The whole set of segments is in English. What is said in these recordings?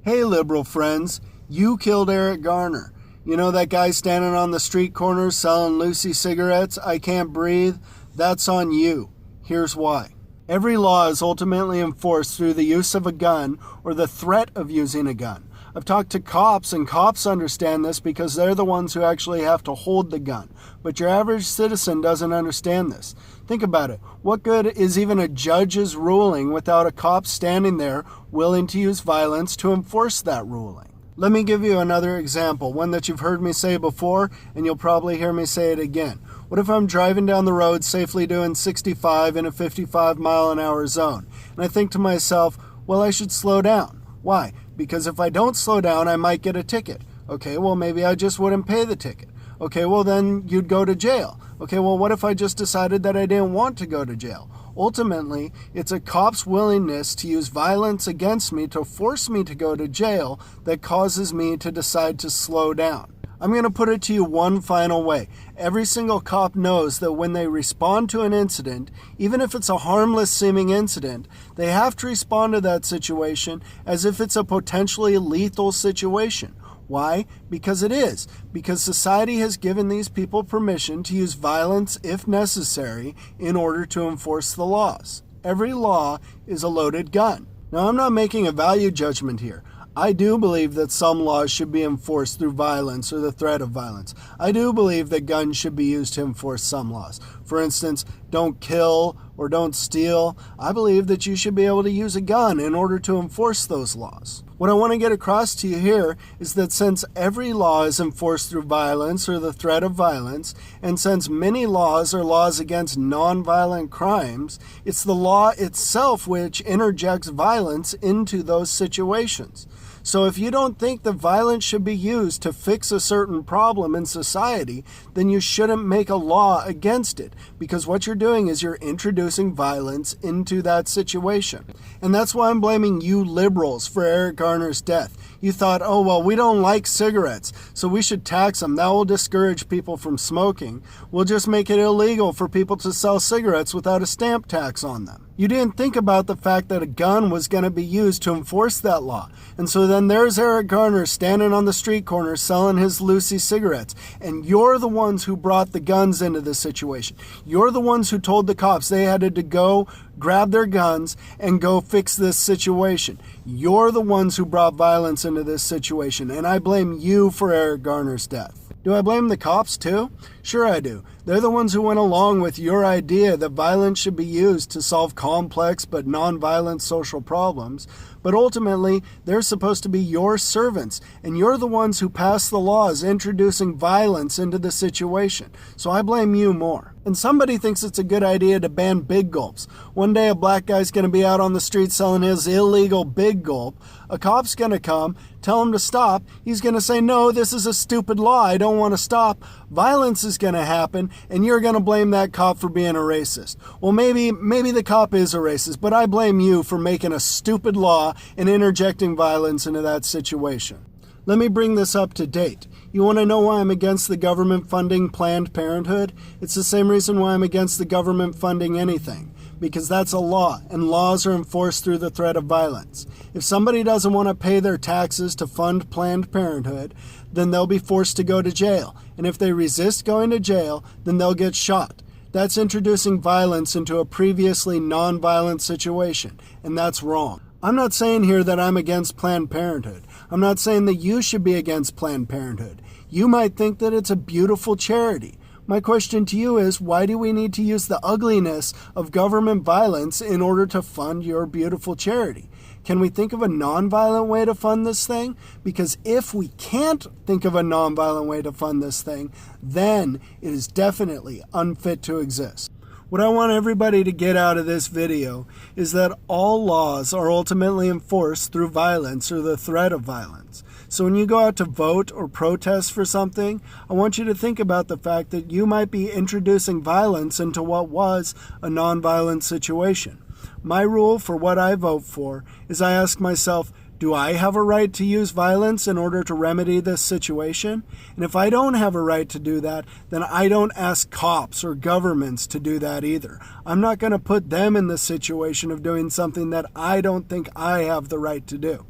Hey, liberal friends, you killed Eric Garner. You know that guy standing on the street corner selling Lucy cigarettes? I can't breathe. That's on you. Here's why. Every law is ultimately enforced through the use of a gun or the threat of using a gun. I've talked to cops, and cops understand this because they're the ones who actually have to hold the gun. But your average citizen doesn't understand this. Think about it. What good is even a judge's ruling without a cop standing there willing to use violence to enforce that ruling? Let me give you another example, one that you've heard me say before, and you'll probably hear me say it again. What if I'm driving down the road safely doing 65 in a 55-mile-an-hour zone, and I think to myself, well, I should slow down. Why? Because if I don't slow down, I might get a ticket. Okay, well, maybe I just wouldn't pay the ticket. Okay, well, then you'd go to jail. Okay, well, what if I just decided that I didn't want to go to jail? Ultimately, it's a cop's willingness to use violence against me to force me to go to jail that causes me to decide to slow down. I'm going to put it to you one final way. Every single cop knows that when they respond to an incident, even if it's a harmless seeming incident, they have to respond to that situation as if it's a potentially lethal situation. Why? Because it is. Because society has given these people permission to use violence if necessary in order to enforce the laws. Every law is a loaded gun. Now, I'm not making a value judgment here. I do believe that some laws should be enforced through violence or the threat of violence. I do believe that guns should be used to enforce some laws. For instance, don't kill or don't steal. I believe that you should be able to use a gun in order to enforce those laws. What I want to get across to you here is that since every law is enforced through violence or the threat of violence, and since many laws are laws against nonviolent crimes, it's the law itself which interjects violence into those situations. So if you don't think that violence should be used to fix a certain problem in society, then you shouldn't make a law against it, because what you're doing is you're introducing violence into that situation. And that's why I'm blaming you liberals for Eric Garner's death. You thought, oh, well, we don't like cigarettes, so we should tax them. That will discourage people from smoking. We'll just make it illegal for people to sell cigarettes without a stamp tax on them. You didn't think about the fact that a gun was going to be used to enforce that law. And so then there's Eric Garner standing on the street corner selling his Lucy cigarettes. And you're the ones who brought the guns into this situation. You're the ones who told the cops they had to go grab their guns and go fix this situation. You're the ones who brought violence into this situation. And I blame you for Eric Garner's death. Do I blame the cops too? Sure I do. They're the ones who went along with your idea that violence should be used to solve complex but non-violent social problems. But ultimately, they're supposed to be your servants, and you're the ones who passed the laws introducing violence into the situation. So I blame you more. And somebody thinks it's a good idea to ban big gulps. One day a black guy's going to be out on the street selling his illegal big gulp. A cop's going to come, tell him to stop. He's going to say, no, this is a stupid law. I don't want to stop. Violence is going to happen, and you're going to blame that cop for being a racist. Well, maybe the cop is a racist, but I blame you for making a stupid law and interjecting violence into that situation. Let me bring this up to date. You want to know why I'm against the government funding Planned Parenthood? It's the same reason why I'm against the government funding anything. Because that's a law, and laws are enforced through the threat of violence. If somebody doesn't want to pay their taxes to fund Planned Parenthood, then they'll be forced to go to jail. And if they resist going to jail, then they'll get shot. That's introducing violence into a previously non-violent situation, and that's wrong. I'm not saying here that I'm against Planned Parenthood. I'm not saying that you should be against Planned Parenthood. You might think that it's a beautiful charity. My question to you is, why do we need to use the ugliness of government violence in order to fund your beautiful charity? Can we think of a nonviolent way to fund this thing? Because if we can't think of a nonviolent way to fund this thing, then it is definitely unfit to exist. What I want everybody to get out of this video is that all laws are ultimately enforced through violence or the threat of violence. So when you go out to vote or protest for something, I want you to think about the fact that you might be introducing violence into what was a nonviolent situation. My rule for what I vote for is I ask myself, do I have a right to use violence in order to remedy this situation? And if I don't have a right to do that, then I don't ask cops or governments to do that either. I'm not going to put them in the situation of doing something that I don't think I have the right to do.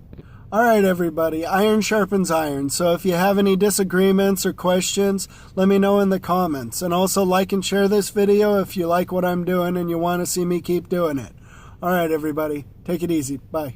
All right, everybody, iron sharpens iron. So if you have any disagreements or questions, let me know in the comments. And also like and share this video if you like what I'm doing and you want to see me keep doing it. All right, everybody, take it easy. Bye.